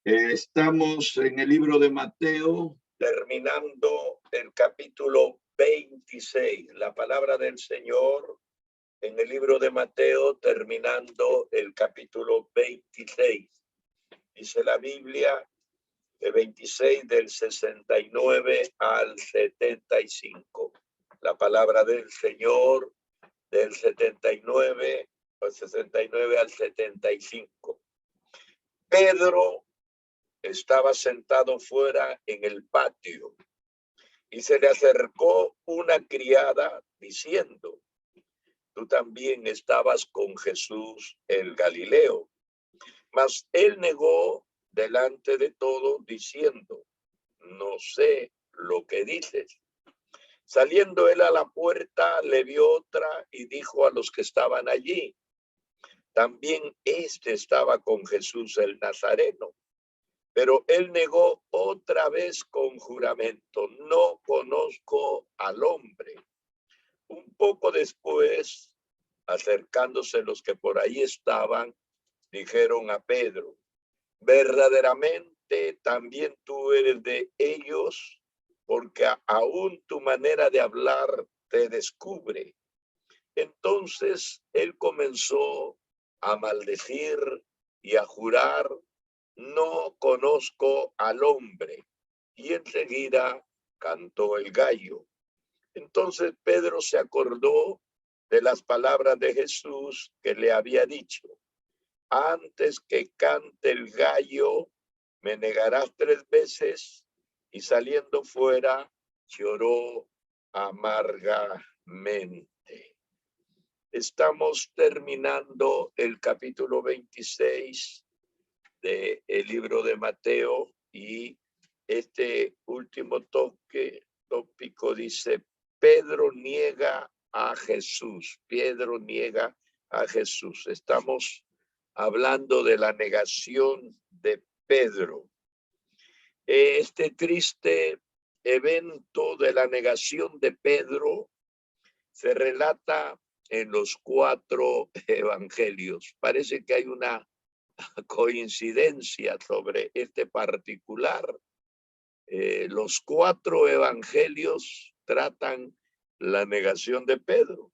Estamos en el libro de Mateo, terminando el capítulo 26. La palabra del Señor en el libro de Mateo, terminando el capítulo 26. Dice la Biblia, de 26 del 69 al 75. La palabra del Señor del 79 al 69 al 75. Pedro estaba sentado fuera en el patio y se le acercó una criada diciendo: tú también estabas con Jesús el Galileo. Mas él negó delante de todo diciendo: no sé lo que dices. Saliendo él a la puerta, le vio otra y dijo a los que estaban allí: también este estaba con Jesús el Nazareno. Pero él negó otra vez con juramento: no conozco al hombre. Un poco después, acercándose los que por ahí estaban, dijeron a Pedro: verdaderamente también tú eres de ellos, porque aún tu manera de hablar te descubre. Entonces él comenzó a maldecir y a jurar: no conozco al hombre. Y enseguida cantó el gallo. Entonces Pedro se acordó de las palabras de Jesús que le había dicho: antes que cante el gallo, me negarás 3 veces. Y saliendo fuera, lloró amargamente. Estamos terminando el capítulo 26 del libro de Mateo, y este último tópico dice: Pedro niega a Jesús. Pedro niega a Jesús. Estamos hablando de la negación de Pedro. Este triste evento de la negación de Pedro se relata en los 4 evangelios. Parece que hay una coincidencia sobre este particular. Los 4 evangelios tratan la negación de Pedro,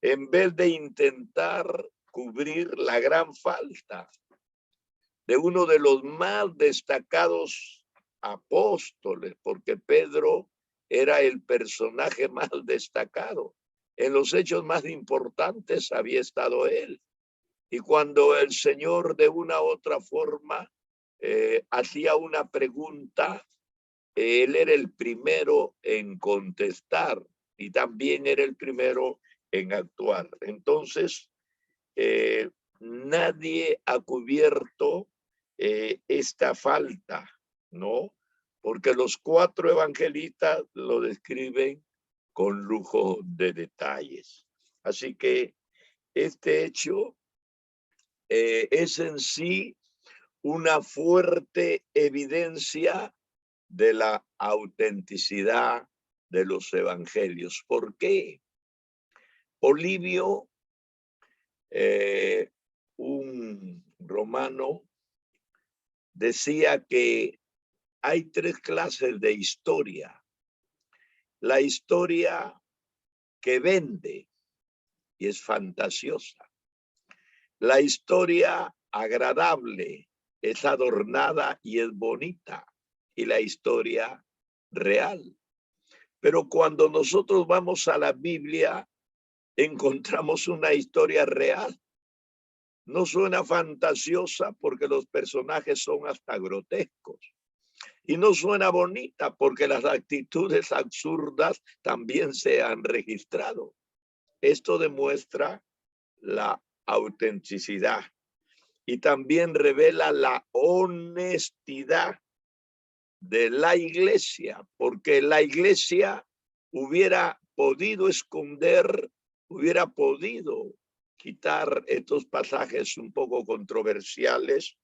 en vez de intentar cubrir la gran falta de uno de los más destacados apóstoles, porque Pedro era el personaje más destacado. En los hechos más importantes había estado él. Y cuando el Señor de una u otra forma hacía una pregunta, él era el primero en contestar y también era el primero en actuar. Entonces, nadie ha cubierto esta falta, ¿no? Porque los 4 evangelistas lo describen con lujo de detalles. Así que este hecho es en sí una fuerte evidencia de la autenticidad de los evangelios. ¿Por qué? Polibio, un romano, decía que hay 3 clases de historia. La historia que vende y es fantasiosa. La historia agradable es adornada y es bonita. Y la historia real. Pero cuando nosotros vamos a la Biblia, encontramos una historia real. No suena fantasiosa porque los personajes son hasta grotescos. Y no suena bonita porque las actitudes absurdas también se han registrado. Esto demuestra la autenticidad y también revela la honestidad de la iglesia, porque la iglesia hubiera podido esconder, hubiera podido quitar estos pasajes un poco controversiales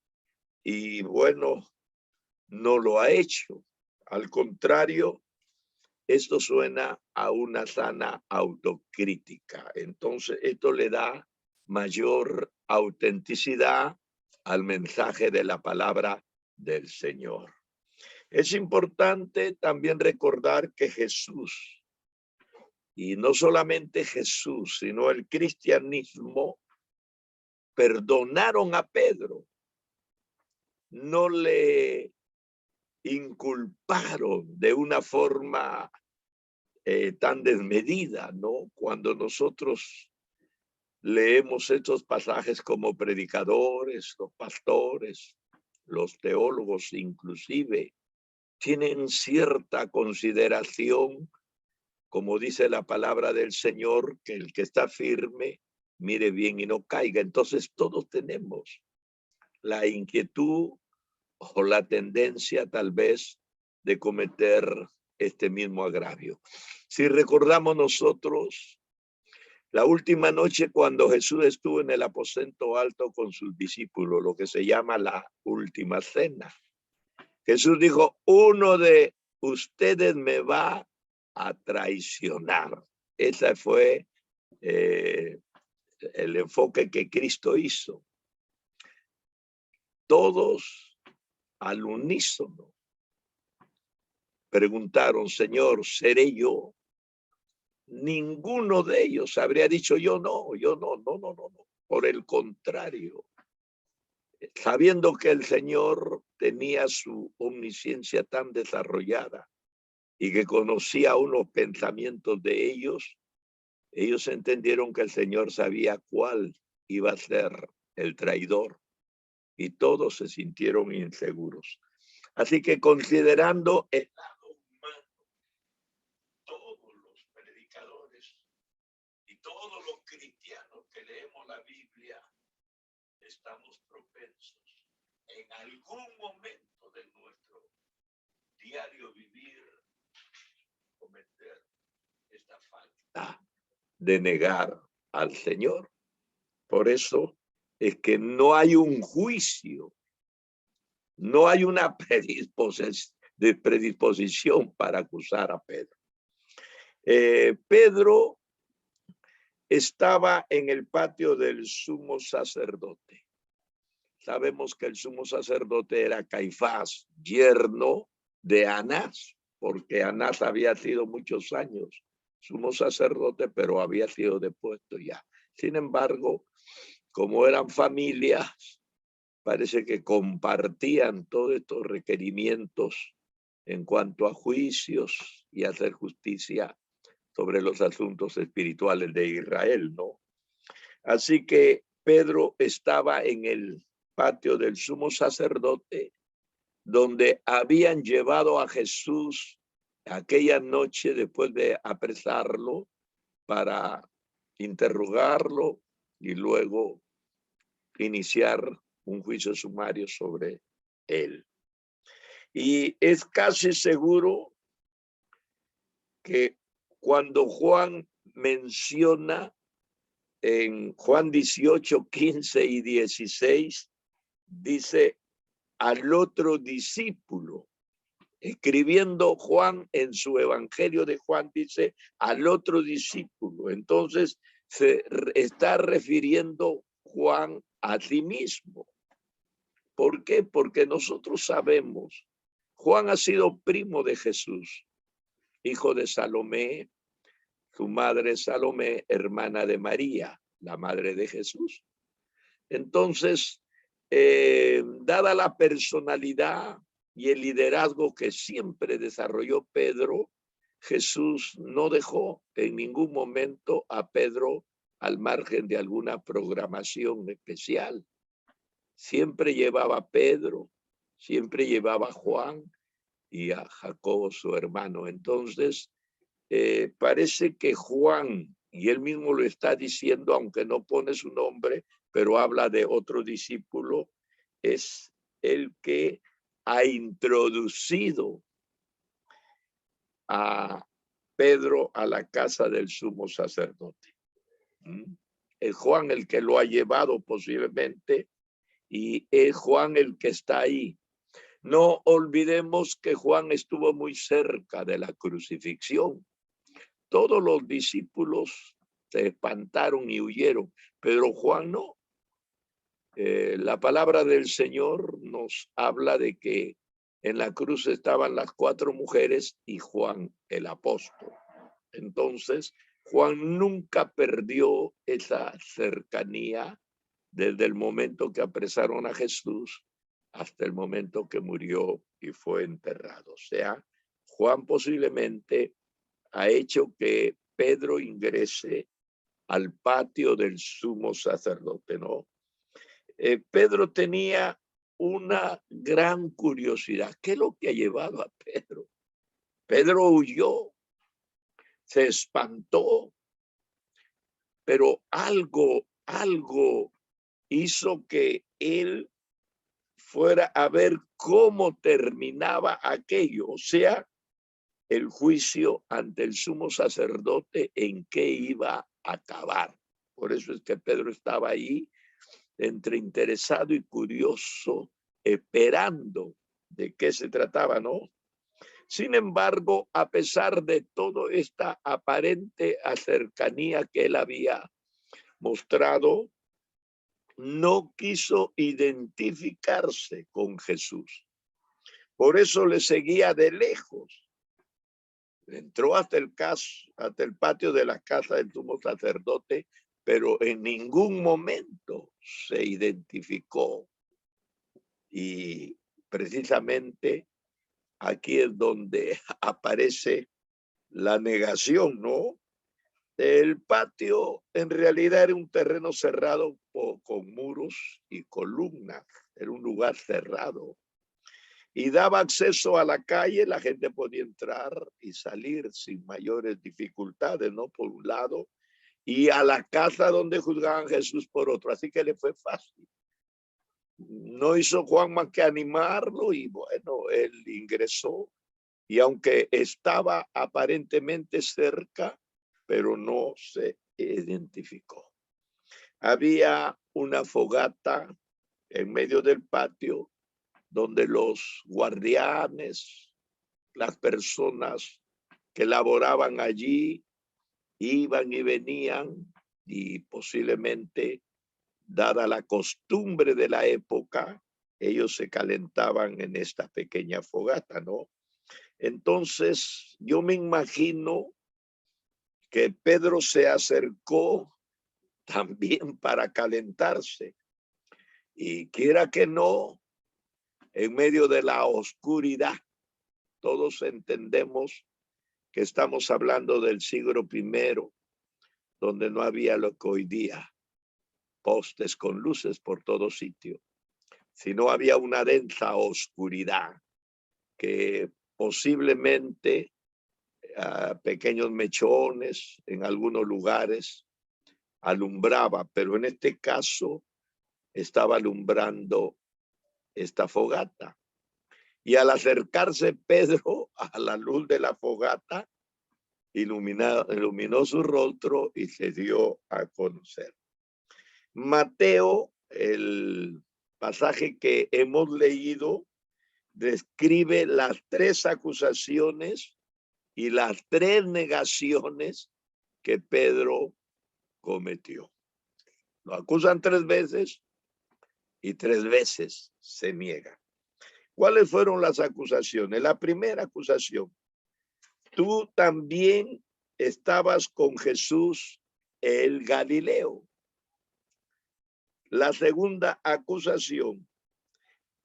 y bueno, no lo ha hecho. Al contrario, esto suena a una sana autocrítica. Entonces, esto le da mayor autenticidad al mensaje de la palabra del Señor. Es importante también recordar que Jesús, y no solamente Jesús, sino el cristianismo, perdonaron a Pedro. No le inculparon de una forma tan desmedida, ¿no? Cuando nosotros leemos estos pasajes como predicadores, los pastores, los teólogos inclusive, tienen cierta consideración, como dice la palabra del Señor, que el que está firme, mire bien y no caiga. Entonces todos tenemos la inquietud o la tendencia tal vez de cometer este mismo agravio. Si recordamos nosotros la última noche cuando Jesús estuvo en el aposento alto con sus discípulos, lo que se llama la última cena, Jesús dijo, uno de ustedes me va a traicionar. Ese fue el enfoque que Cristo hizo. Todos al unísono preguntaron, Señor, ¿seré yo? Ninguno de ellos habría dicho yo no. Por el contrario, sabiendo que el Señor tenía su omnisciencia tan desarrollada y que conocía unos pensamientos de ellos, ellos entendieron que el Señor sabía cuál iba a ser el traidor y todos se sintieron inseguros. Así que considerando el lado humano, todos los predicadores y todos los cristianos que leemos la Biblia estamos propensos en algún momento de nuestro diario vivir cometer esta falta de negar al Señor. Por eso es que no hay un juicio, no hay una predisposición para acusar a Pedro. Pedro estaba en el patio del sumo sacerdote. Sabemos que el sumo sacerdote era Caifás, yerno de Anás, porque Anás había sido muchos años sumo sacerdote, pero había sido depuesto ya. Sin embargo, como eran familias, parece que compartían todos estos requerimientos en cuanto a juicios y hacer justicia sobre los asuntos espirituales de Israel, ¿no? Así que Pedro estaba en el patio del sumo sacerdote, donde habían llevado a Jesús aquella noche después de apresarlo para interrogarlo y luego iniciar un juicio sumario sobre él. Y es casi seguro que cuando Juan menciona en Juan 18, 15 y 16, dice al otro discípulo. Escribiendo Juan en su evangelio de Juan, dice al otro discípulo. Entonces se está refiriendo Juan a sí mismo. ¿Por qué? Porque nosotros sabemos, Juan ha sido primo de Jesús, hijo de Salomé, su madre Salomé, hermana de María, la madre de Jesús. Entonces, dada la personalidad y el liderazgo que siempre desarrolló Pedro, Jesús no dejó en ningún momento a Pedro al margen de alguna programación especial. Siempre llevaba a Pedro, siempre llevaba a Juan y a Jacobo, su hermano. Entonces, parece que Juan, y él mismo lo está diciendo, aunque no pone su nombre, pero habla de otro discípulo, es el que ha introducido a Pedro a la casa del sumo sacerdote. Es Juan el que lo ha llevado posiblemente y es Juan el que está ahí. No olvidemos que Juan estuvo muy cerca de la crucifixión. Todos los discípulos se espantaron y huyeron, pero Juan no. La palabra del Señor nos habla de que en la cruz estaban las 4 mujeres y Juan el apóstol. Entonces, Juan nunca perdió esa cercanía desde el momento que apresaron a Jesús hasta el momento que murió y fue enterrado. O sea, Juan posiblemente ha hecho que Pedro ingrese al patio del sumo sacerdote, ¿no? Pedro tenía una gran curiosidad. ¿Qué es lo que ha llevado a Pedro? Pedro huyó, se espantó, pero algo hizo que él fuera a ver cómo terminaba aquello, o sea, el juicio ante el sumo sacerdote, en qué iba a acabar. Por eso es que Pedro estaba ahí, entre interesado y curioso, esperando de qué se trataba, ¿no? Sin embargo, a pesar de toda esta aparente cercanía que él había mostrado, no quiso identificarse con Jesús. Por eso le seguía de lejos. Entró hasta el patio de la casa del sumo sacerdote, pero en ningún momento se identificó. Y precisamente aquí es donde aparece la negación, ¿no? El patio en realidad era un terreno cerrado con muros y columnas, era un lugar cerrado y daba acceso a la calle, la gente podía entrar y salir sin mayores dificultades, ¿no? Por un lado, y a la casa donde juzgaban a Jesús por otro, así que le fue fácil. No hizo Juan más que animarlo y bueno, él ingresó y aunque estaba aparentemente cerca, pero no se identificó. Había una fogata en medio del patio donde los guardianes, las personas que laboraban allí, iban y venían y posiblemente, dada la costumbre de la época, ellos se calentaban en esta pequeña fogata, ¿no? Entonces, yo me imagino que Pedro se acercó también para calentarse. Y quiera que no, en medio de la oscuridad, todos entendemos que estamos hablando del siglo I, donde no había lo que hoy día, postes con luces por todo sitio, sino había una densa oscuridad que posiblemente pequeños mechones en algunos lugares alumbraba, pero en este caso estaba alumbrando esta fogata. Y al acercarse Pedro a la luz de la fogata, iluminó su rostro y se dio a conocer. Mateo, el pasaje que hemos leído, describe las 3 acusaciones y las 3 negaciones que Pedro cometió. Lo acusan 3 veces y 3 veces se niega. ¿Cuáles fueron las acusaciones? La primera acusación: tú también estabas con Jesús el Galileo. La segunda acusación: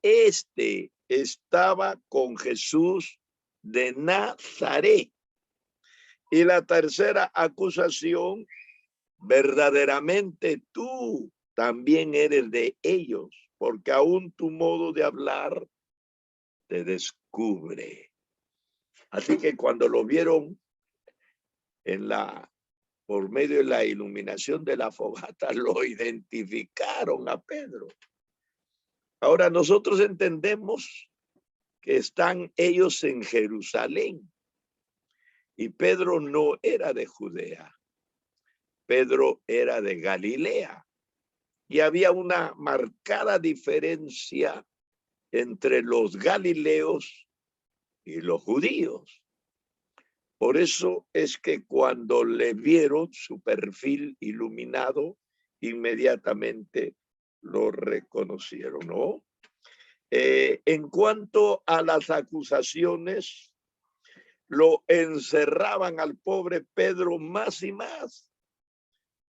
este estaba con Jesús de Nazaret. Y la tercera acusación: verdaderamente tú también eres de ellos, porque aún tu modo de hablar te descubre. Así que cuando lo vieron por medio de la iluminación de la fogata, lo identificaron a Pedro. Ahora nosotros entendemos que están ellos en Jerusalén y Pedro no era de Judea, Pedro era de Galilea y había una marcada diferencia entre los galileos y los judíos. Por eso es que cuando le vieron su perfil iluminado, inmediatamente lo reconocieron, ¿no? En cuanto a las acusaciones, lo encerraban al pobre Pedro más y más.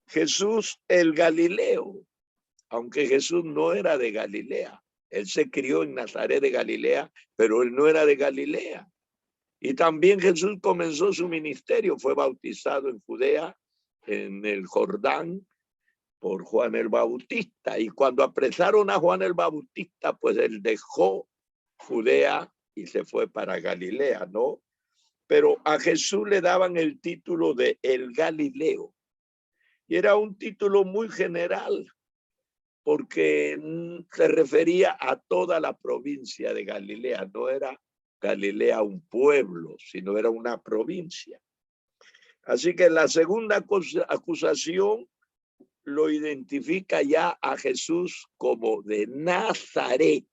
Jesús el Galileo, aunque Jesús no era de Galilea, él se crió en Nazaret de Galilea, pero él no era de Galilea. Y también Jesús comenzó su ministerio, fue bautizado en Judea, en el Jordán, por Juan el Bautista. Y cuando apresaron a Juan el Bautista, pues él dejó Judea y se fue para Galilea, ¿no? Pero a Jesús le daban el título de el Galileo. Y era un título muy general, porque se refería a toda la provincia de Galilea. No era Galilea un pueblo, sino era una provincia. Así que la segunda acusación lo identifica ya a Jesús como de Nazaret.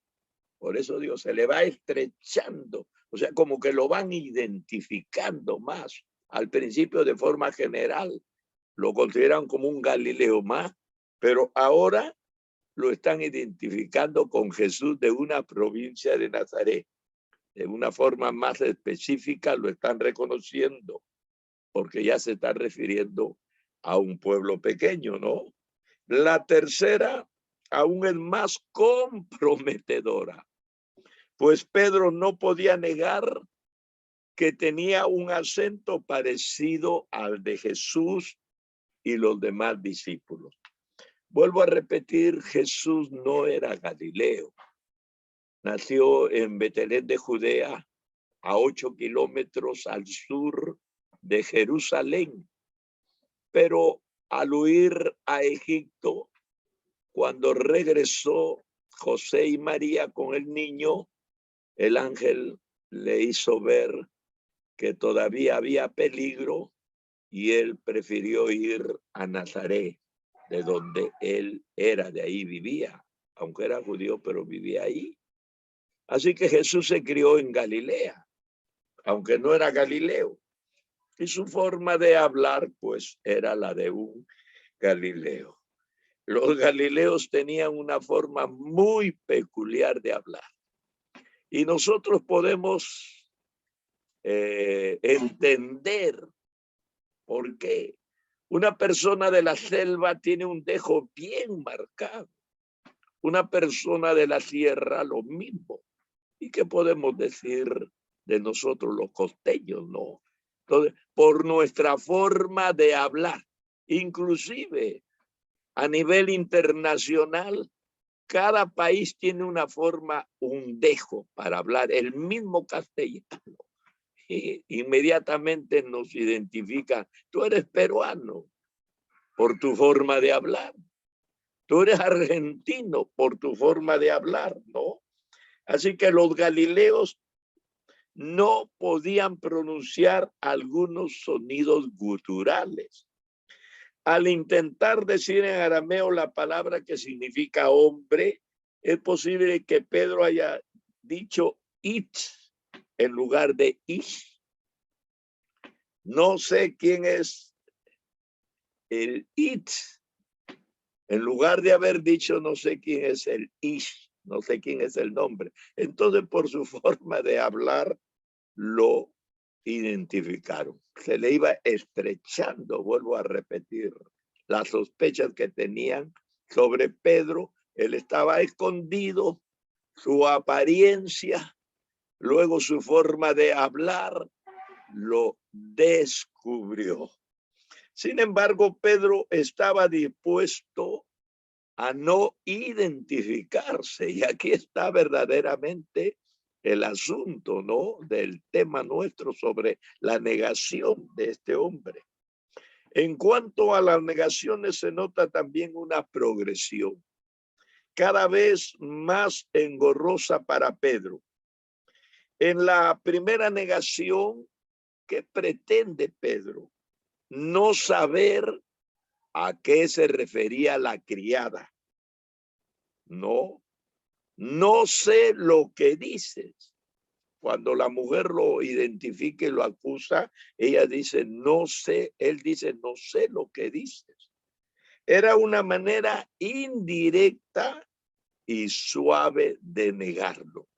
Por eso Dios se le va estrechando, o sea, como que lo van identificando más. Al principio de forma general lo consideran como un Galileo más, pero ahora lo están identificando con Jesús de una provincia de Nazaret. De una forma más específica lo están reconociendo, porque ya se está refiriendo a un pueblo pequeño, ¿no? La tercera aún es más comprometedora, pues Pedro no podía negar que tenía un acento parecido al de Jesús y los demás discípulos. Vuelvo a repetir, Jesús no era Galileo. Nació en Betlén de Judea, a 8 kilómetros al sur de Jerusalén. Pero al huir a Egipto, cuando regresó José y María con el niño, el ángel le hizo ver que todavía había peligro y él prefirió ir a Nazaret, de donde él era, de ahí vivía, aunque era judío, pero vivía ahí. Así que Jesús se crió en Galilea, aunque no era Galileo. Y su forma de hablar, pues, era la de un Galileo. Los galileos tenían una forma muy peculiar de hablar. Y nosotros podemos entender por qué. Una persona de la selva tiene un dejo bien marcado. Una persona de la sierra, lo mismo. ¿Y qué podemos decir de nosotros los costeños, no? Entonces, por nuestra forma de hablar, inclusive a nivel internacional, cada país tiene una forma, un dejo para hablar, el mismo castellano. Y inmediatamente nos identifica, tú eres peruano por tu forma de hablar, tú eres argentino por tu forma de hablar, ¿no? Así que los galileos no podían pronunciar algunos sonidos guturales. Al intentar decir en arameo la palabra que significa hombre, es posible que Pedro haya dicho it en lugar de ish. No sé quién es el it. En lugar de haber dicho no sé quién es el ish, no sé quién es el nombre. Entonces, por su forma de hablar, lo identificaron. Se le iba estrechando, vuelvo a repetir, las sospechas que tenían sobre Pedro. Él estaba escondido, su apariencia, luego su forma de hablar, lo descubrió. Sin embargo, Pedro estaba dispuesto a no identificarse, y aquí está verdaderamente el asunto, ¿no?, del tema nuestro sobre la negación de este hombre. En cuanto a las negaciones, se nota también una progresión, cada vez más engorrosa para Pedro. En la primera negación, ¿qué pretende Pedro? No saber a qué se refería la criada. No sé lo que dices. Cuando la mujer lo identifica y lo acusa, ella dice, no sé, él dice, no sé lo que dices. Era una manera indirecta y suave de negarlo.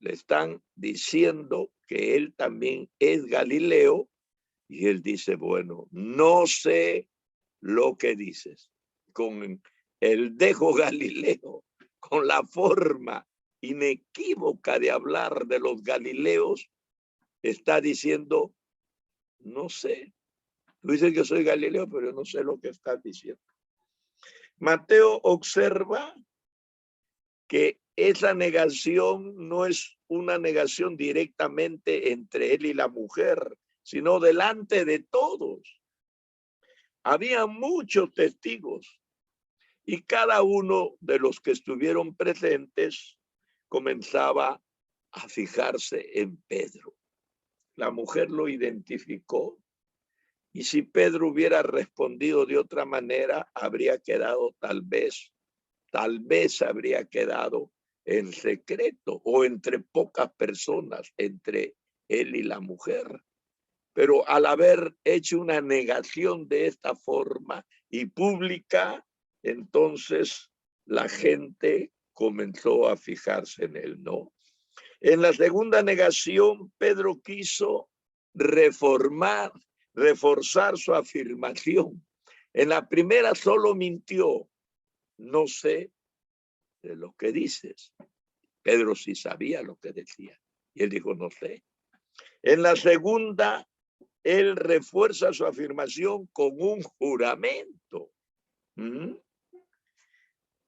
Le están diciendo que él también es Galileo y él dice, bueno, no sé lo que dices. Con el dejo Galileo, con la forma inequívoca de hablar de los galileos, está diciendo, no sé. Tú dices que soy Galileo, pero yo no sé lo que estás diciendo. Mateo observa que esa negación no es una negación directamente entre él y la mujer, sino delante de todos. Había muchos testigos y cada uno de los que estuvieron presentes comenzaba a fijarse en Pedro. La mujer lo identificó y si Pedro hubiera respondido de otra manera, habría quedado tal vez habría quedado en secreto o entre pocas personas, entre él y la mujer. Pero al haber hecho una negación de esta forma y pública, entonces la gente comenzó a fijarse en él, ¿no? En la segunda negación, Pedro quiso reforzar su afirmación. En la primera solo mintió, no sé de lo que dices. Pedro sí sabía lo que decía. Y él dijo, no sé. En la segunda, él refuerza su afirmación con un juramento.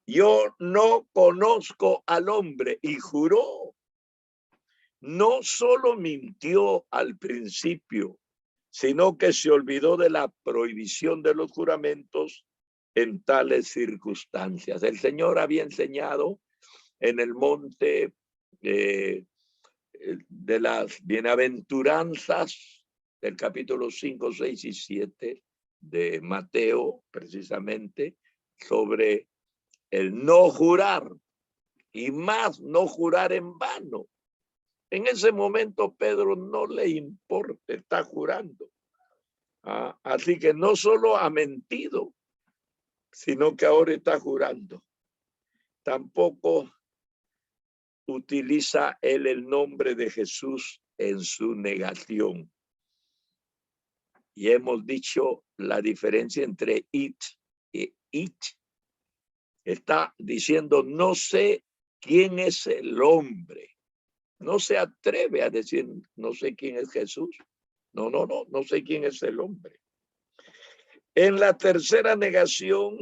Yo no conozco al hombre, y juró. No solo mintió al principio, sino que se olvidó de la prohibición de los juramentos en tales circunstancias. El Señor había enseñado en el monte de las bienaventuranzas del capítulo 5, 6 y 7 de Mateo, precisamente, sobre el no jurar y más no jurar en vano. En ese momento Pedro no le importa, está jurando. Así que no solo ha mentido, sino que ahora está jurando. Tampoco utiliza él el nombre de Jesús en su negación. Y hemos dicho la diferencia entre it y it. Está diciendo, no sé quién es el hombre. No se atreve a decir, no sé quién es Jesús. No sé quién es el hombre. En la tercera negación,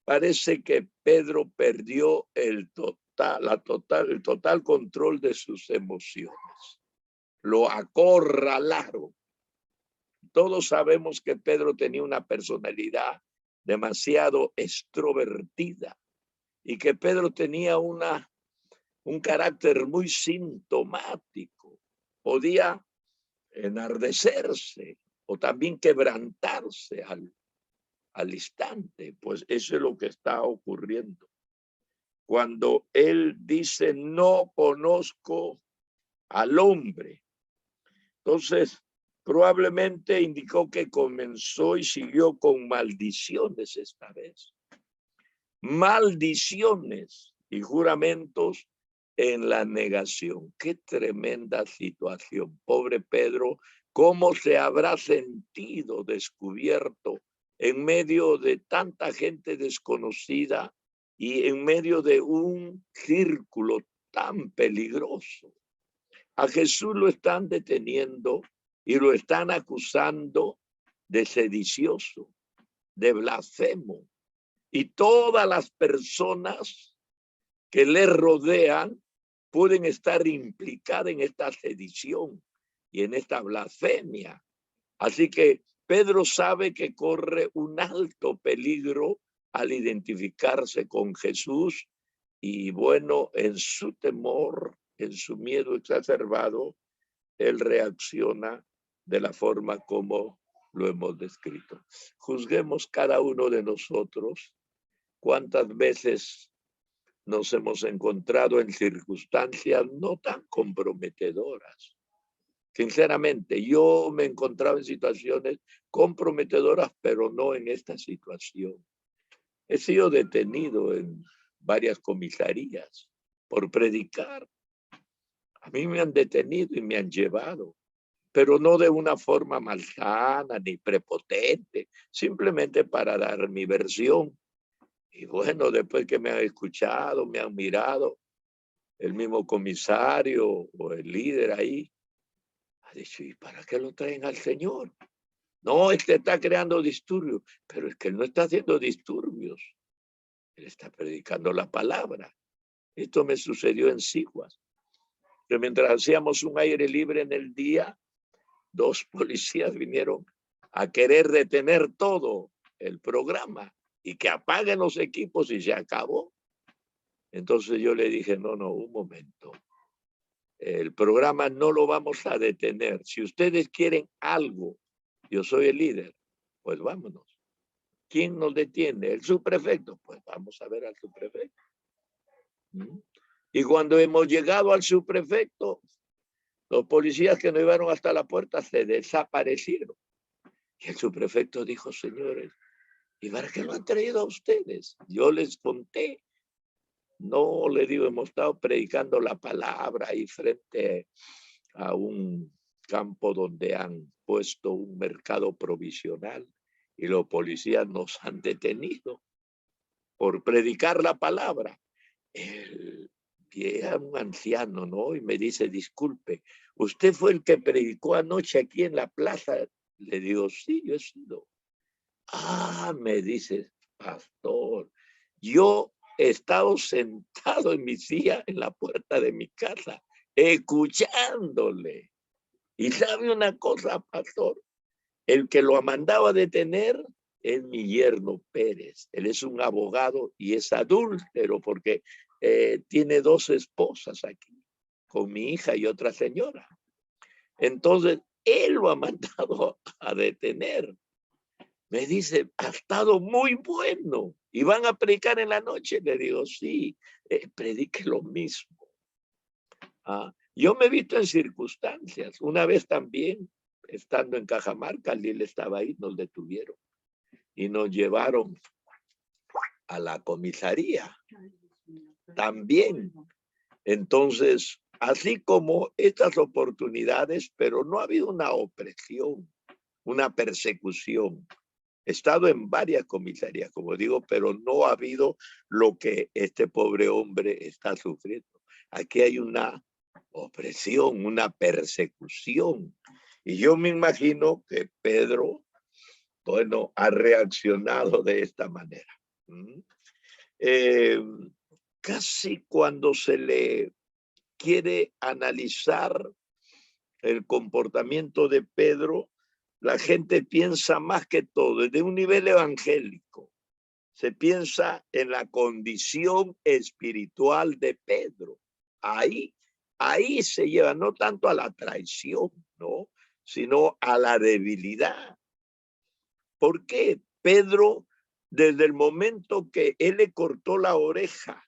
parece que Pedro perdió el total control de sus emociones. Lo acorralaron. Todos sabemos que Pedro tenía una personalidad demasiado extrovertida y que Pedro tenía un carácter muy sintomático. Podía enardecerse o también quebrantarse al instante. Pues eso es lo que está ocurriendo. Cuando él dice, no conozco al hombre. Entonces, probablemente indicó que comenzó y siguió con maldiciones esta vez. Maldiciones y juramentos en la negación. Qué tremenda situación. Pobre Pedro, cómo se habrá sentido descubierto en medio de tanta gente desconocida y en medio de un círculo tan peligroso. A Jesús lo están deteniendo y lo están acusando de sedicioso, de blasfemo. Y todas las personas que le rodean pueden estar implicadas en esta sedición y en esta blasfemia. Así que Pedro sabe que corre un alto peligro al identificarse con Jesús y bueno, en su temor, en su miedo exacerbado, él reacciona de la forma como lo hemos descrito. Juzguemos cada uno de nosotros cuántas veces nos hemos encontrado en circunstancias no tan comprometedoras. Sinceramente, yo me he encontrado en situaciones comprometedoras, pero no en esta situación. He sido detenido en varias comisarías por predicar. A mí me han detenido y me han llevado, pero no de una forma malsana ni prepotente, simplemente para dar mi versión. Y bueno, después que me han escuchado, me han mirado, el mismo comisario o el líder ahí ha dicho, ¿y para qué lo traen al Señor? No, este está creando disturbios, pero es que él no está haciendo disturbios, él está predicando la palabra. Esto me sucedió en Siguas, que mientras hacíamos un aire libre en el día, 2 policías vinieron a querer detener todo el programa y que apaguen los equipos y se acabó. Entonces yo le dije, no, un momento. El programa no lo vamos a detener. Si ustedes quieren algo, yo soy el líder, pues vámonos. ¿Quién nos detiene? El subprefecto. Pues vamos a ver al subprefecto. Y cuando hemos llegado al subprefecto, los policías que nos llevaron hasta la puerta se desaparecieron. Y el subprefecto dijo, señores, ¿y para qué lo han traído a ustedes? Yo les conté. No, le digo, hemos estado predicando la palabra ahí frente a un campo donde han puesto un mercado provisional y los policías nos han detenido por predicar la palabra. Él era un anciano, ¿no? Y me dice, disculpe, ¿usted fue el que predicó anoche aquí en la plaza? Le digo, sí, yo he sido. Ah, me dice, pastor, yo he estado sentado en mi silla en la puerta de mi casa, escuchándole. Y sabe una cosa, pastor, el que lo mandaba a detener es mi yerno Pérez. Él es un abogado y es adúltero porque tiene 2 esposas aquí, con mi hija y otra señora. Entonces, él lo ha mandado a detener. Me dice, ha estado muy bueno. ¿Y van a predicar en la noche? Le digo, sí, predique lo mismo. Yo me he visto en circunstancias. Una vez también, estando en Cajamarca, Lil estaba ahí, nos detuvieron y nos llevaron a la comisaría. También. Entonces, así como estas oportunidades, pero no ha habido una opresión, una persecución. He estado en varias comisarías, como digo, pero no ha habido lo que este pobre hombre está sufriendo. Aquí hay una opresión, una persecución. Y yo me imagino que Pedro, bueno, ha reaccionado de esta manera. Casi cuando se le quiere analizar el comportamiento de Pedro, la gente piensa más que todo desde un nivel evangélico. Se piensa en la condición espiritual de Pedro. Ahí se lleva no tanto a la traición, ¿no? Sino a la debilidad. ¿Por qué? Pedro, desde el momento que él le cortó la oreja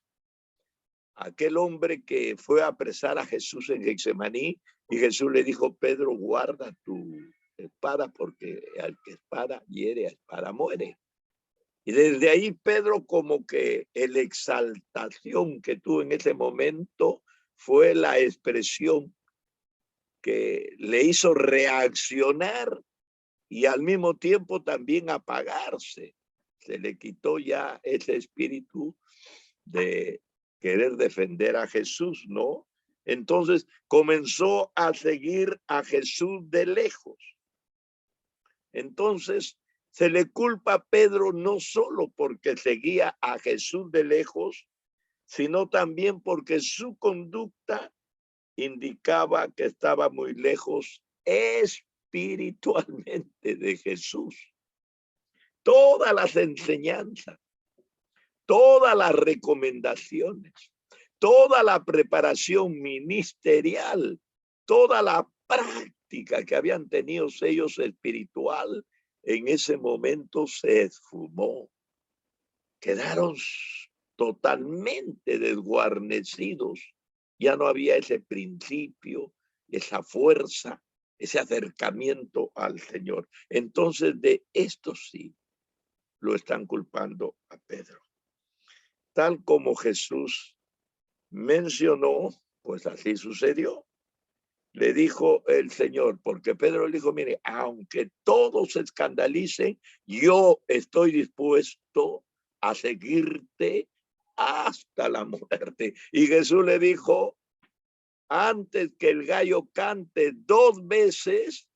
a aquel hombre que fue a apresar a Jesús en Getsemaní, y Jesús le dijo, Pedro, guarda tu espada, porque al que espada hiere, a espada muere. Y desde ahí Pedro, como que la exaltación que tuvo en ese momento fue la expresión que le hizo reaccionar y al mismo tiempo también apagarse. Se le quitó ya ese espíritu de querer defender a Jesús, ¿no? Entonces comenzó a seguir a Jesús de lejos. Entonces se le culpa a Pedro no solo porque seguía a Jesús de lejos, sino también porque su conducta indicaba que estaba muy lejos espiritualmente de Jesús. Todas las enseñanzas, todas las recomendaciones, toda la preparación ministerial, toda la práctica que habían tenido ellos espiritual, en ese momento se esfumó. Quedaron totalmente desguarnecidos. Ya no había ese principio, esa fuerza, ese acercamiento al Señor. Entonces de esto sí lo están culpando a Pedro. Tal como Jesús mencionó, pues así sucedió. Le dijo el Señor, porque Pedro le dijo, mire, aunque todos se escandalicen, yo estoy dispuesto a seguirte hasta la muerte. Y Jesús le dijo, antes que el gallo cante 2 veces,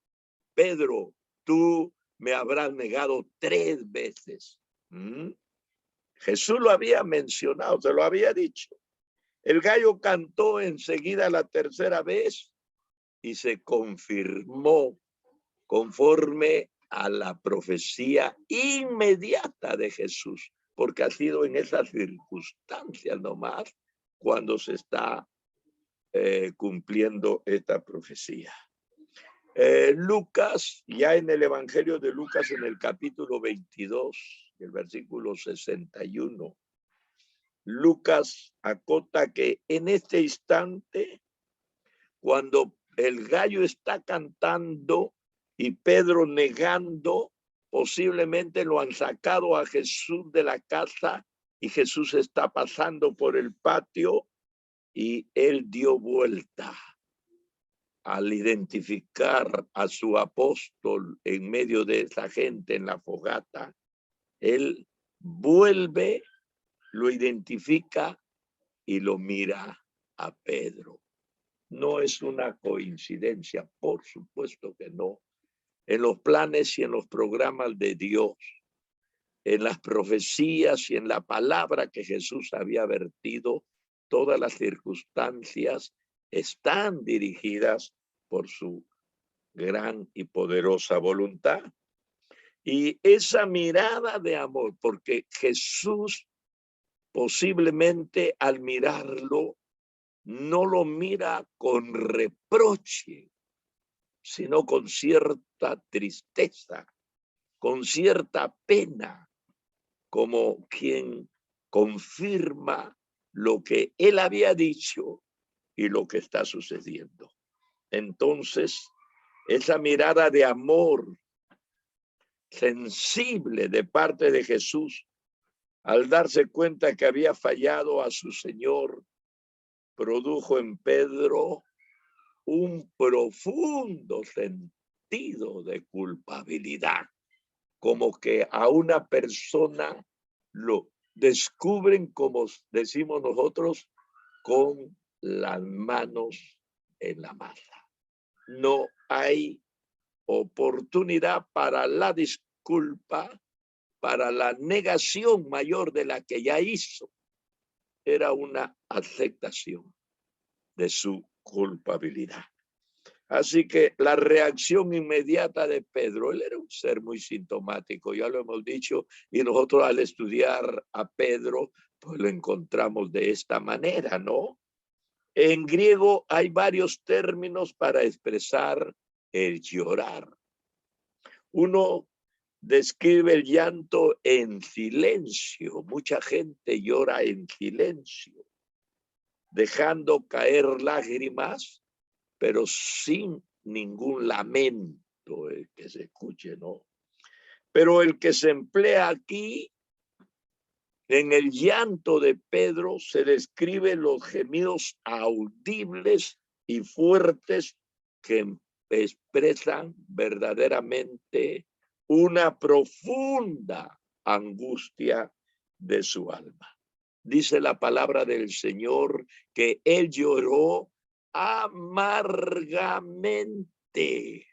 Pedro, tú me habrás negado 3 veces. Jesús lo había mencionado, se lo había dicho. El gallo cantó enseguida la 3ª vez y se confirmó conforme a la profecía inmediata de Jesús, porque ha sido en esas circunstancias nomás cuando se está cumpliendo esta profecía. Lucas, ya en el Evangelio de Lucas, en el capítulo 22, el versículo 61, Lucas acota que en este instante, cuando el gallo está cantando y Pedro negando, posiblemente lo han sacado a Jesús de la casa y Jesús está pasando por el patio y él dio vuelta. Al identificar a su apóstol en medio de esa gente en la fogata, él vuelve, lo identifica y lo mira a Pedro. No es una coincidencia, por supuesto que no. En los planes y en los programas de Dios, en las profecías y en la palabra que Jesús había vertido, todas las circunstancias están dirigidas por su gran y poderosa voluntad. Y esa mirada de amor, porque Jesús posiblemente al mirarlo no lo mira con reproche, sino con cierta tristeza, con cierta pena, como quien confirma lo que él había dicho y lo que está sucediendo. Entonces, esa mirada de amor sensible de parte de Jesús, al darse cuenta que había fallado a su Señor, produjo en Pedro un profundo sentido de culpabilidad, como que a una persona lo descubren, como decimos nosotros, con las manos en la masa. No hay oportunidad para la disculpa, para la negación mayor de la que ya hizo. Era una aceptación de su culpabilidad. Así que la reacción inmediata de Pedro, él era un ser muy sintomático, ya lo hemos dicho, y nosotros al estudiar a Pedro, pues lo encontramos de esta manera, ¿no? En griego hay varios términos para expresar el llorar. Uno describe el llanto en silencio. Mucha gente llora en silencio, dejando caer lágrimas, pero sin ningún lamento que se escuche, ¿no? Pero el que se emplea aquí, en el llanto de Pedro, se describe los gemidos audibles y fuertes que expresan verdaderamente una profunda angustia de su alma. Dice la palabra del Señor que él lloró amargamente.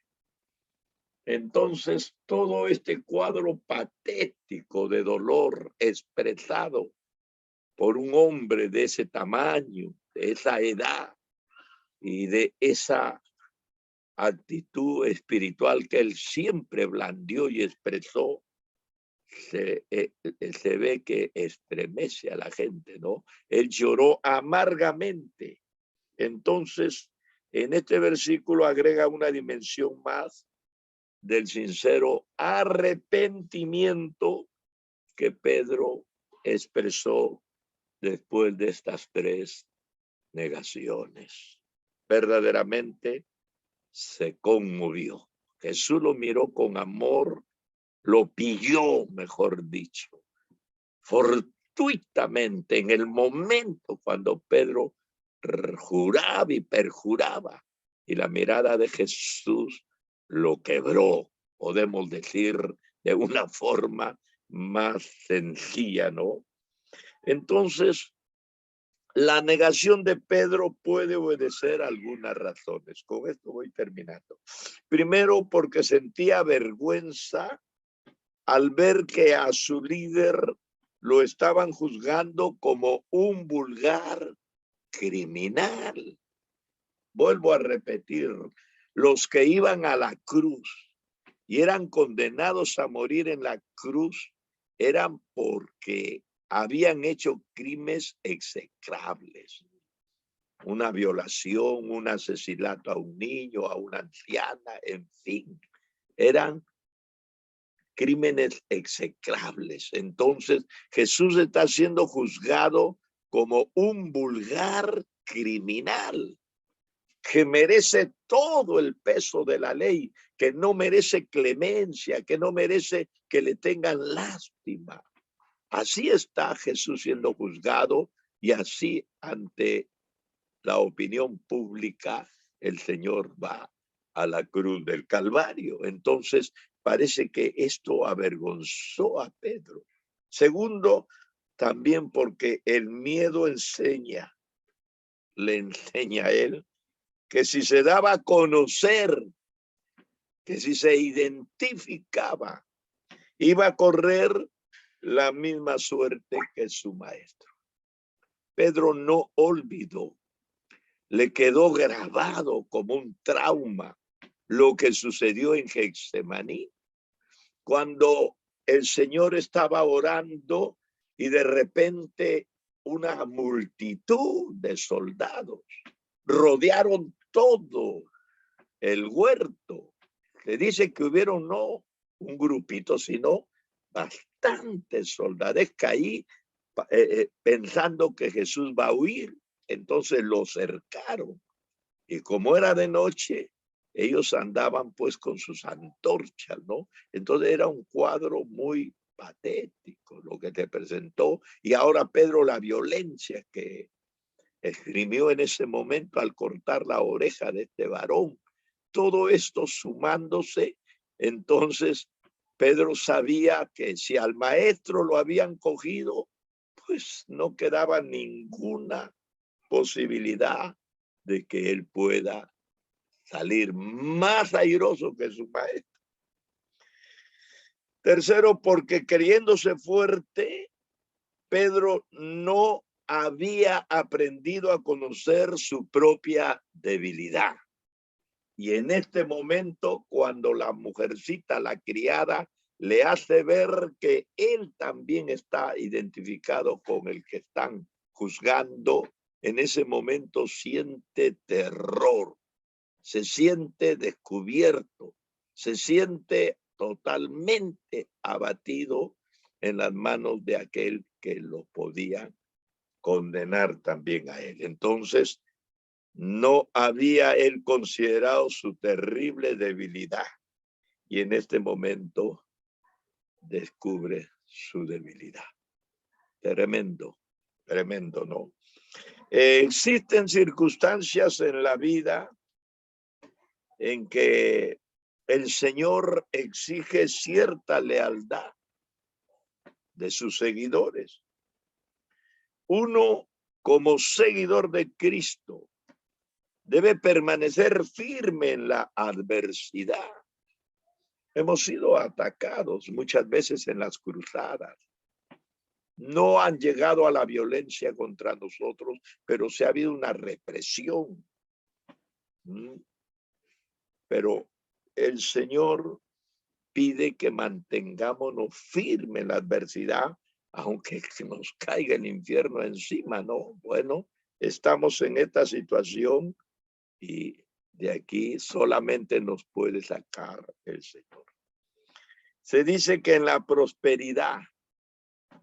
Entonces, todo este cuadro patético de dolor expresado por un hombre de ese tamaño, de esa edad y de esa actitud espiritual que él siempre blandió y expresó, se ve que estremece a la gente, ¿no? Él lloró amargamente. Entonces, en este versículo agrega una dimensión más del sincero arrepentimiento que Pedro expresó después de estas 3 negaciones. Verdaderamente se conmovió. Jesús lo miró con amor, lo pilló, mejor dicho, fortuitamente en el momento cuando Pedro juraba y perjuraba, y la mirada de Jesús lo quebró, podemos decir de una forma más sencilla, ¿no? Entonces, la negación de Pedro puede obedecer a algunas razones. Con esto voy terminando. Primero, porque sentía vergüenza al ver que a su líder lo estaban juzgando como un vulgar criminal. Vuelvo a repetir, los que iban a la cruz y eran condenados a morir en la cruz eran porque habían hecho crímenes execrables. Una violación, un asesinato a un niño, a una anciana, en fin, eran crímenes execrables. Entonces Jesús está siendo juzgado como un vulgar criminal que merece todo el peso de la ley, que no merece clemencia, que no merece que le tengan lástima. Así está Jesús siendo juzgado y así ante la opinión pública el Señor va a la cruz del Calvario. Entonces parece que esto avergonzó a Pedro. Segundo, también porque el miedo le enseña a él que si se daba a conocer, que si se identificaba, iba a correr la misma suerte que su maestro. Pedro no olvidó, le quedó grabado como un trauma lo que sucedió en Getsemaní, cuando el Señor estaba orando y de repente una multitud de soldados rodearon todo el huerto. Le dice que hubieron no un grupito, sino bastantes soldados ahí pensando que Jesús va a huir. Entonces lo cercaron. Y como era de noche, ellos andaban pues con sus antorchas, ¿no? Entonces era un cuadro muy patético lo que te presentó. Y ahora Pedro, la violencia que esgrimió en ese momento al cortar la oreja de este varón, todo esto sumándose, entonces Pedro sabía que si al maestro lo habían cogido, pues no quedaba ninguna posibilidad de que él pueda salir más airoso que su maestro. Tercero, porque creyéndose fuerte, Pedro no había aprendido a conocer su propia debilidad. Y en este momento, cuando la mujercita, la criada, le hace ver que él también está identificado con el que están juzgando, en ese momento siente terror, se siente descubierto, se siente totalmente abatido en las manos de aquel que lo podía condenar también a él. Entonces, no había él considerado su terrible debilidad y en este momento descubre su debilidad. Tremendo, tremendo, ¿no? Existen circunstancias en la vida en que el Señor exige cierta lealtad de sus seguidores. Uno, como seguidor de Cristo, debe permanecer firme en la adversidad. Hemos sido atacados muchas veces en las cruzadas. No han llegado a la violencia contra nosotros, pero sí ha habido una represión. Pero el Señor pide que mantengámonos firmes en la adversidad, aunque nos caiga el infierno encima, ¿no? Bueno, estamos en esta situación y de aquí solamente nos puede sacar el Señor. Se dice que en la prosperidad,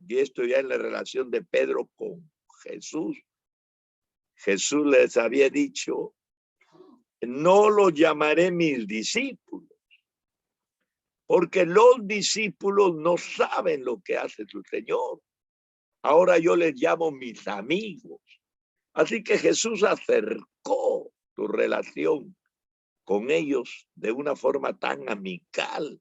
y esto ya en la relación de Pedro con Jesús, Jesús les había dicho no los llamaré mis discípulos, porque los discípulos no saben lo que hace su Señor. Ahora yo les llamo mis amigos. Así que Jesús acercó tu relación con ellos de una forma tan amical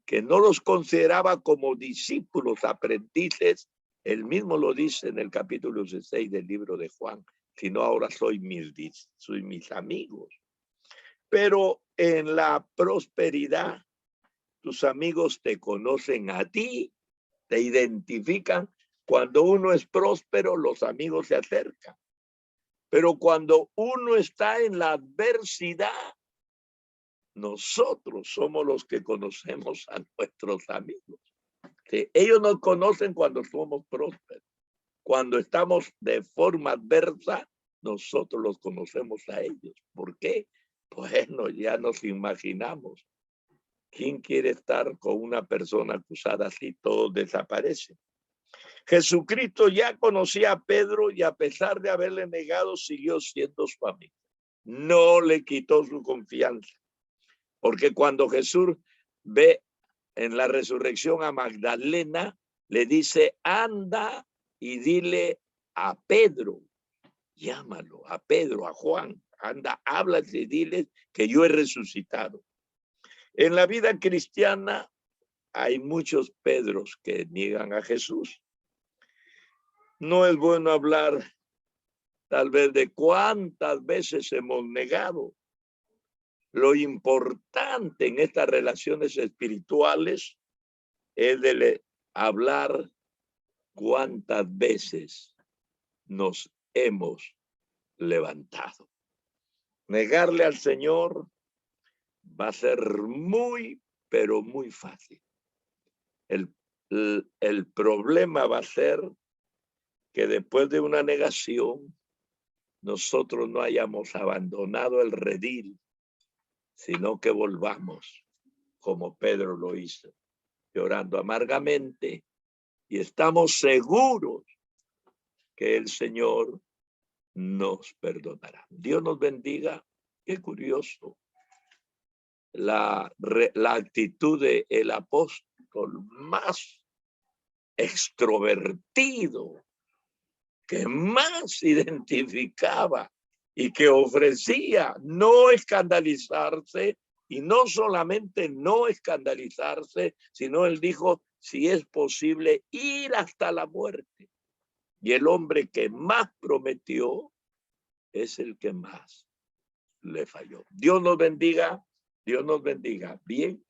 que no los consideraba como discípulos, aprendices. Él mismo lo dice en el capítulo 16 del libro de Juan, sino ahora soy mis amigos. Pero en la prosperidad, tus amigos te conocen a ti, te identifican. Cuando uno es próspero, los amigos se acercan. Pero cuando uno está en la adversidad, nosotros somos los que conocemos a nuestros amigos. Sí, ellos nos conocen cuando somos prósperos. Cuando estamos de forma adversa, nosotros los conocemos a ellos. ¿Por qué? Bueno, ya nos imaginamos. ¿Quién quiere estar con una persona acusada así? Todos desaparecen. Jesucristo ya conocía a Pedro y a pesar de haberle negado, siguió siendo su amigo. No le quitó su confianza. Porque cuando Jesús ve en la resurrección a Magdalena, le dice, anda y dile a Pedro, llámalo, a Pedro, a Juan, anda, háblale y dile que yo he resucitado. En la vida cristiana hay muchos Pedros que niegan a Jesús. No es bueno hablar tal vez de cuántas veces hemos negado. Lo importante en estas relaciones espirituales es de hablar cuántas veces nos hemos levantado. Negarle al Señor va a ser muy, pero muy fácil. El problema va a ser que después de una negación, nosotros no hayamos abandonado el redil, sino que volvamos, como Pedro lo hizo, llorando amargamente, y estamos seguros que el Señor nos perdonará. Dios nos bendiga. Qué curioso. La actitud del apóstol más extrovertido, que más identificaba y que ofrecía no escandalizarse, y no solamente no escandalizarse, sino él dijo, si es posible, ir hasta la muerte. Y el hombre que más prometió es el que más le falló. Dios nos bendiga, Dios nos bendiga. Bien,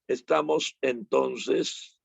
estamos entonces